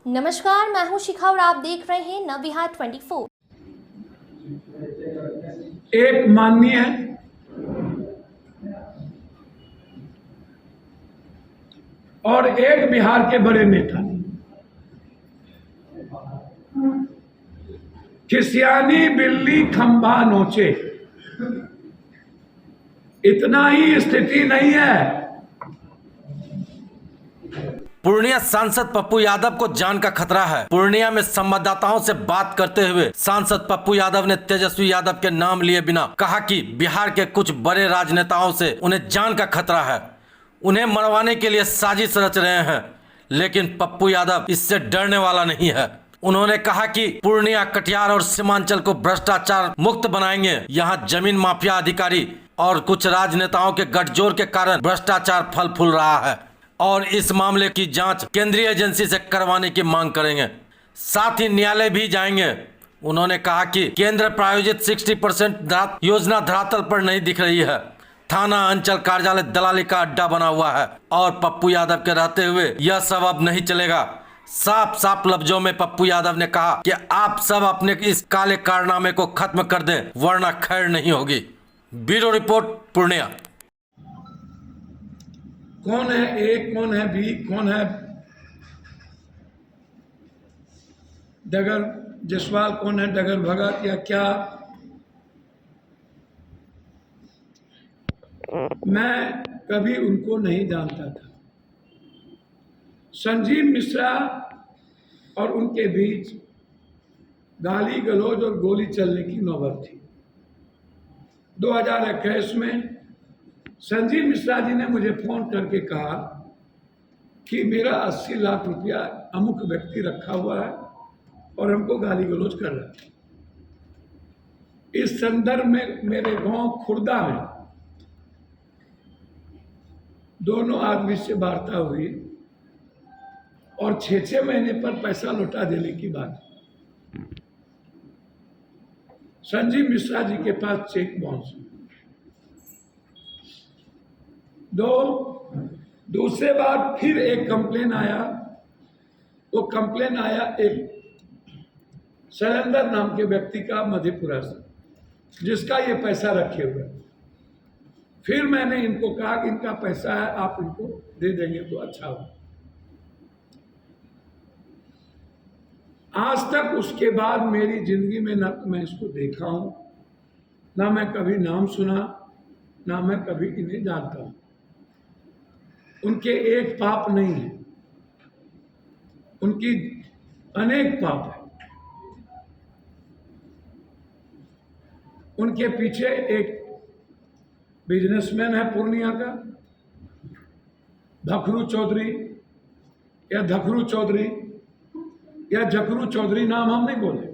नमस्कार, मैं हूं शिखा और आप देख रहे हैं नवविहार 24। एक माननीय और एक बिहार के बड़े नेता खिसियानी बिल्ली खंभा नोचे, इतना ही स्थिति नहीं है। पूर्णिया सांसद पप्पू यादव को जान का खतरा है। पूर्णिया में संवाददाताओं से बात करते हुए सांसद पप्पू यादव ने तेजस्वी यादव के नाम लिए बिना कहा कि बिहार के कुछ बड़े राजनेताओं से उन्हें जान का खतरा है, उन्हें मरवाने के लिए साजिश रच रहे हैं, लेकिन पप्पू यादव इससे डरने वाला नहीं है। उन्होंने कहा कि पूर्णिया, कटिहार और सीमांचल को भ्रष्टाचार मुक्त बनाएंगे। यहाँ जमीन माफिया अधिकारी और कुछ राजनेताओं के गठजोड़ के कारण भ्रष्टाचार फल फूल रहा है और इस मामले की जांच केंद्रीय एजेंसी से करवाने की मांग करेंगे, साथ ही न्यायालय भी जाएंगे। उन्होंने कहा कि केंद्र प्रायोजित 60% योजना धरातल पर नहीं दिख रही है। थाना अंचल कार्यालय दलाली का अड्डा बना हुआ है और पप्पू यादव के रहते हुए यह सब अब नहीं चलेगा। साफ साफ लफ्जों में पप्पू यादव ने कहा कि आप सब अपने इस काले कारनामे को खत्म कर दें, वरना खैर नहीं होगी। Bureau report, Purnia. कौन है ए, कौन है बी, कौन है डगर जसवाल, कौन है डगर भगत या क्या, मैं कभी उनको नहीं जानता था। संजीव मिश्रा और उनके बीच गाली गलौज और गोली चलने की नौबत थी। 2021 में संजीव मिश्रा जी ने मुझे फोन करके कहा कि मेरा 80 लाख रुपया अमुक व्यक्ति रखा हुआ है और हमको गाली गलौज कर रहा है। इस संदर्भ में मेरे गांव खुर्दा में दोनों आदमी से वार्ता हुई और 6-6 महीने पर पैसा लौटा देने की बात। संजीव मिश्रा जी के पास चेक बाउंस। दूसरे बार फिर एक कंप्लेन आया। वो कंप्लेन आया एक शैलेंद्र नाम के व्यक्ति का मधेपुरा से, जिसका ये पैसा रखे हुए। फिर मैंने इनको कहा कि इनका पैसा है, आप इनको दे देंगे तो अच्छा हो। आज तक उसके बाद मेरी जिंदगी में ना मैं इसको देखा हूं, ना मैं कभी नाम सुना, ना मैं कभी इन्हें जानता हूं। उनके एक पाप नहीं है, उनकी अनेक पाप है। उनके पीछे एक बिजनेसमैन है पूर्णिया का, धखरू चौधरी या धखरू चौधरी या जकरू चौधरी, नाम हम नहीं बोले।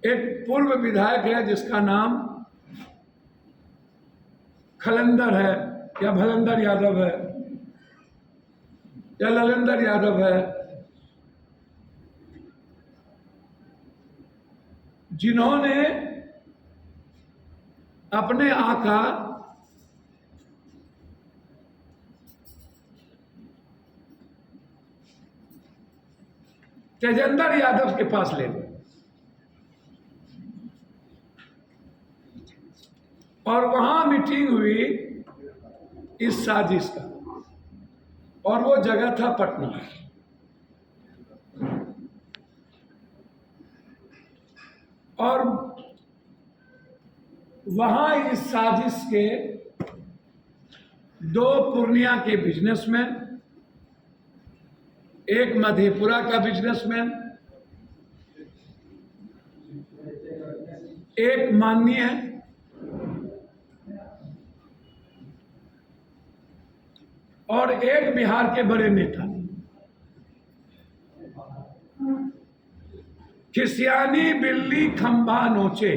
एक पूर्व विधायक है जिसका नाम खलंदर है या भलंदर यादव है या ललंदर यादव है, जिन्होंने अपने आका तेजेंद्र यादव के पास ले गए और वहां मीटिंग हुई इस साजिश का, और वो जगह था पटना। और वहां इस साजिश के 2 पूर्णिया के बिजनेसमैन, एक मधेपुरा का बिजनेसमैन, एक माननीय और एक बिहार के बड़े नेता खिसियानी बिल्ली खंभा नोचे,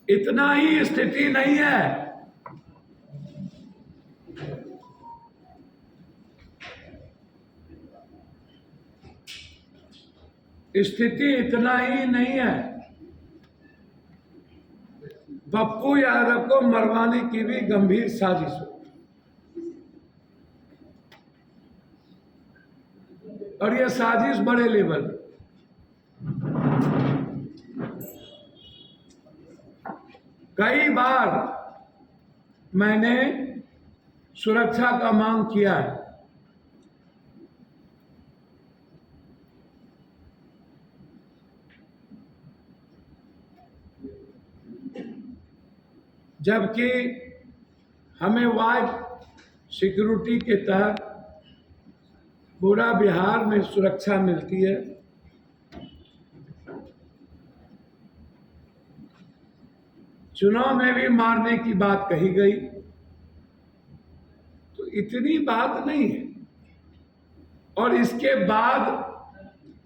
इतना ही स्थिति नहीं है। स्थिति इतना ही नहीं है, पप्पू यादव को मरवाने की भी गंभीर साजिश हो। और ये साजिश बड़े लेवल पे। कई बार मैंने सुरक्षा का मांग किया है, जबकि हमें वाइड सिक्योरिटी के तहत पूरा बिहार में सुरक्षा मिलती है। चुनाव में भी मारने की बात कही गई, तो इतनी बात नहीं है। और इसके बाद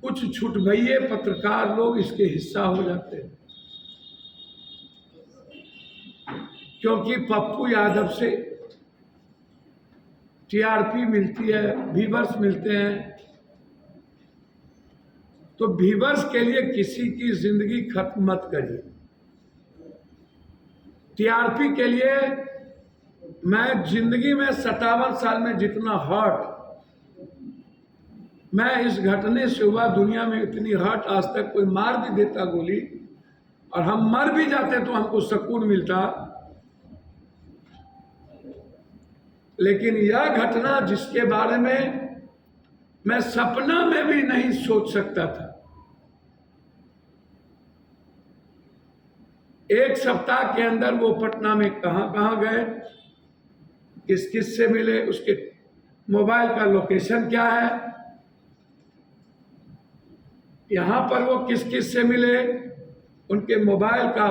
कुछ छुटभइये पत्रकार लोग इसके हिस्सा हो जाते हैं, क्योंकि पप्पू यादव से टीआरपी मिलती है, व्यूअर्स मिलते हैं। तो व्यूअर्स के लिए किसी की जिंदगी खत्म मत करिए। टीआरपी के लिए मैं जिंदगी में 57 साल में जितना हर्ट मैं इस घटने से हुआ, दुनिया में इतनी हर्ट आज तक कोई मार भी देता गोली और हम मर भी जाते तो हमको सुकून मिलता, लेकिन यह घटना जिसके बारे में मैं सपना में भी नहीं सोच सकता था। एक सप्ताह के अंदर वो पटना में कहां गए, किस किस से मिले, उसके मोबाइल का लोकेशन क्या है, यहां पर वो किस किस से मिले, उनके मोबाइल का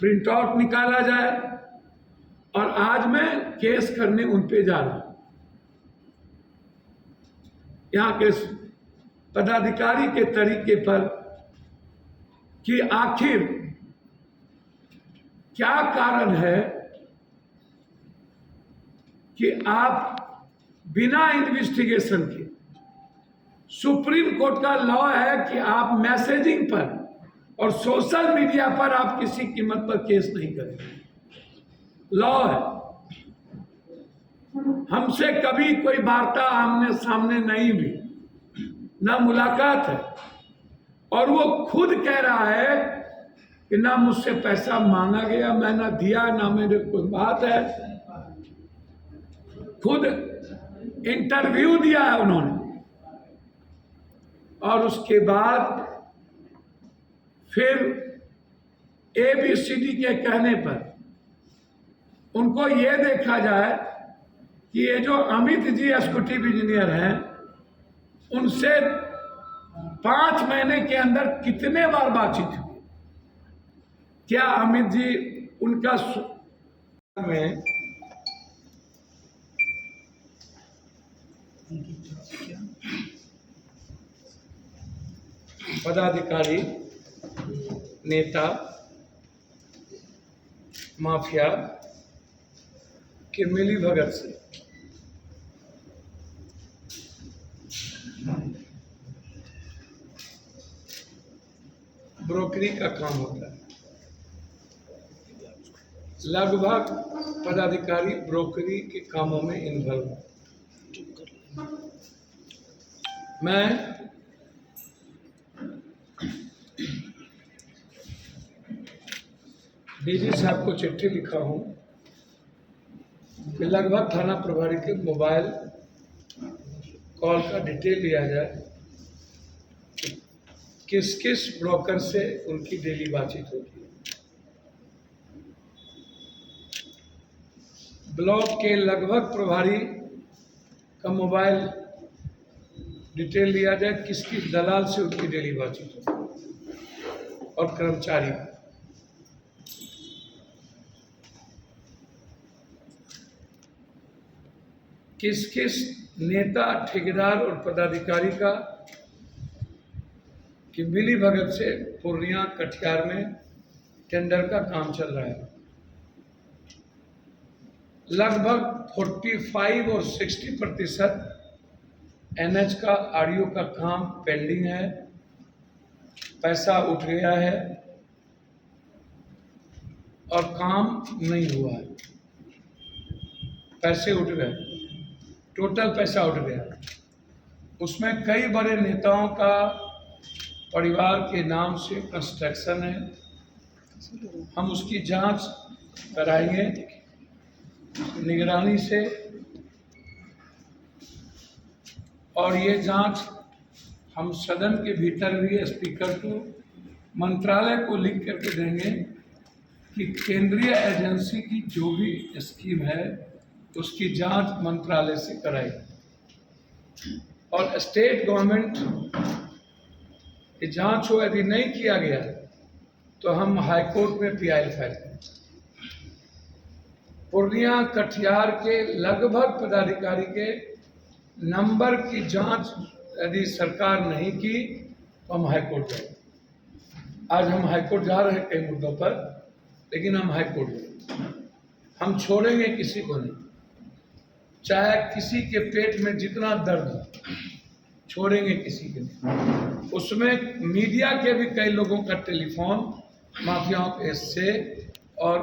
प्रिंट आउट निकाला जाए। और आज मैं केस करने उन पे जा रहा हूं। यहां के पदाधिकारी के तरीके पर कि आखिर क्या कारण है कि आप बिना इन्वेस्टिगेशन के, सुप्रीम कोर्ट का लॉ है कि आप मैसेजिंग पर और सोशल मीडिया पर आप किसी कीमत पर केस नहीं करें, लॉ है। हमसे कभी कोई वार्ता आमने सामने नहीं हुई, ना मुलाकात है, और वो खुद कह रहा है कि ना मुझसे पैसा मांगा गया, मैं ना दिया, ना मेरे कोई बात है। खुद इंटरव्यू दिया है उन्होंने, और उसके बाद फिर ABCD के कहने पर उनको ये देखा जाए कि ये जो अमित जी एग्जीक्यूटिव इंजीनियर हैं, उनसे 5 महीने के अंदर कितने बार बातचीत हुई। क्या अमित जी उनका में पदाधिकारी, नेता, माफिया के मिली भगत से ब्रोकरी का काम होता है। लगभग पदाधिकारी ब्रोकरी के कामों में इन्वॉल्व है। मैं डीजी साहब को चिट्ठी लिखा हूं कि लगभग थाना प्रभारी के मोबाइल कॉल का डिटेल लिया जाए, किस किस ब्रोकर से उनकी डेली बातचीत होती है। ब्लॉक के लगभग प्रभारी का मोबाइल डिटेल लिया जाए, किस किस दलाल से उनकी डेली बातचीत होती है, और कर्मचारी किस किस नेता, ठेकेदार और पदाधिकारी का कि मिली भगत से पूर्णिया, कटिहार में टेंडर का काम चल रहा है। लगभग 45 और 60% NH का RDO का काम पेंडिंग है, पैसा उठ गया है और काम नहीं हुआ है। पैसे उठ गए, टोटल पैसा उठ गया। उसमें कई बड़े नेताओं का परिवार के नाम से कंस्ट्रक्शन है। हम उसकी जांच कराएंगे निगरानी से, और ये जांच हम सदन के भीतर भी स्पीकर को, मंत्रालय को लिख करके देंगे कि केंद्रीय एजेंसी की जो भी स्कीम है उसकी जांच मंत्रालय से कराई, और स्टेट गवर्नमेंट की जांच हो, यदि नहीं किया गया तो हम हाई कोर्ट में पीआई फाइल करेंगे। पूर्णिया कटिहार के लगभग पदाधिकारी के नंबर की जांच यदि सरकार नहीं की तो हम हाई कोर्ट जाएंगे। आज हम हाई कोर्ट जा रहे हैं कई मुद्दों पर, लेकिन हम हाई कोर्ट जाएंगे। हम छोड़ेंगे किसी को नहीं, चाहे किसी के पेट में जितना दर्द हो, छोड़ेंगे किसी के नहीं। उसमें मीडिया के भी कई लोगों का टेलीफोन माफियाओं के से और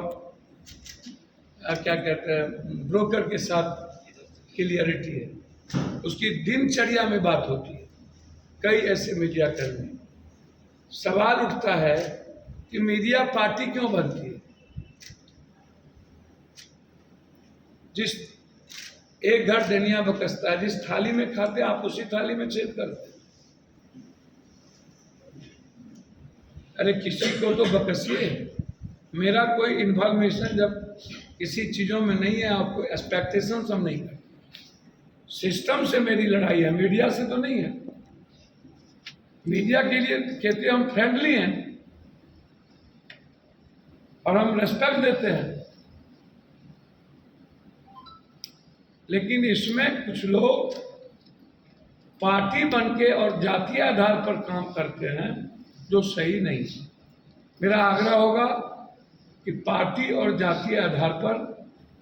क्या कहते हैं ब्रोकर के साथ क्लियरिटी है, उसकी दिनचर्या में बात होती है। कई ऐसे मीडिया कर्मी, सवाल उठता है कि मीडिया पार्टी क्यों बनती है? जिस एक घर देनिया बकसता है, जिस थाली में खाते आप उसी थाली में छेद करते। अरे किसी को तो बकसिए। मेरा कोई इन्फॉर्मेशन जब किसी चीजों में नहीं है, आपको एक्सपेक्टेशन हम नहीं करते। सिस्टम से मेरी लड़ाई है, मीडिया से तो नहीं है। मीडिया के लिए कहते हम फ्रेंडली हैं और हम रेस्पेक्ट देते हैं, लेकिन इसमें कुछ लोग पार्टी बनके और जातीय आधार पर काम करते हैं जो सही नहीं है। मेरा आग्रह होगा कि पार्टी और जातीय आधार पर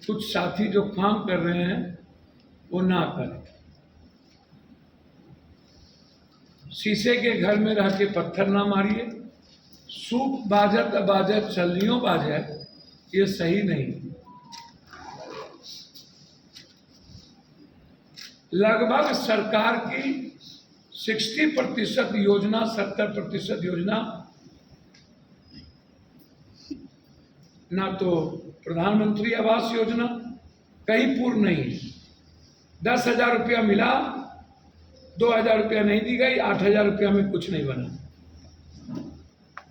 कुछ साथी जो काम कर रहे हैं वो ना करें। शीशे के घर में रह के पत्थर ना मारिए। सूप बाजत बाजत चलनियों बाजे, ये सही नहीं। लगभग सरकार की 60% योजना, 70% योजना ना तो प्रधानमंत्री आवास योजना कहीं पूर्ण नहीं। 10,000 रुपया मिला, 2,000 रुपया नहीं दी गई, 8,000 रुपया में कुछ नहीं बना।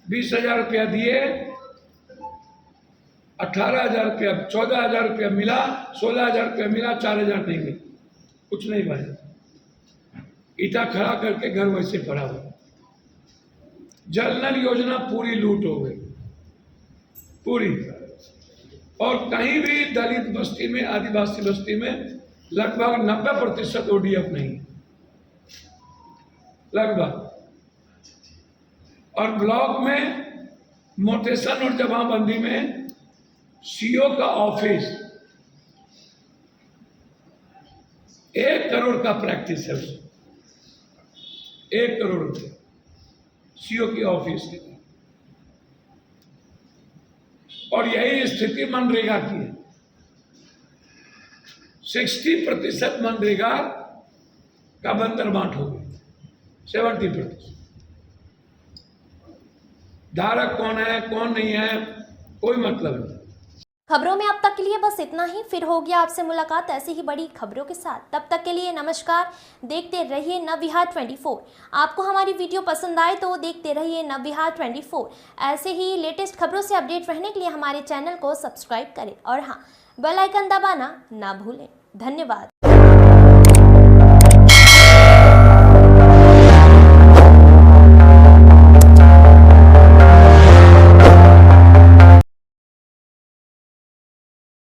20,000 रुपया दिए, 18,000 रुपया, 14,000 रुपया मिला, 16,000 रुपया मिला, 4,000 नहीं मिला, कुछ नहीं बना। ईटा खड़ा करके घर वैसे पड़ा हुआ। जल नल योजना पूरी लूट हो गई, पूरी। और कहीं भी दलित बस्ती में, आदिवासी बस्ती में लगभग 90% ओडीएफ नहीं, लगभग। और ब्लॉक में मोटेशन और जमाबंदी में सीओ का ऑफिस 1 करोड़ का प्रैक्टिस है, 1 करोड़ रुपये सीओ की ऑफिस के। और यही स्थिति मनरेगा की है। 60% मनरेगा का बंदर बांट हो गई, 70%। धारक कौन है कौन नहीं है कोई मतलब नहीं। खबरों में अब तक के लिए बस इतना ही। फिर होगी आपसे मुलाकात ऐसी ही बड़ी खबरों के साथ। तब तक के लिए नमस्कार। देखते रहिए नवविहार 24। आपको हमारी वीडियो पसंद आए तो देखते रहिए नवविहार 24। ऐसे ही लेटेस्ट खबरों से अपडेट रहने के लिए हमारे चैनल को सब्सक्राइब करें और हाँ, बेल आइकन दबाना ना भूलें। धन्यवाद।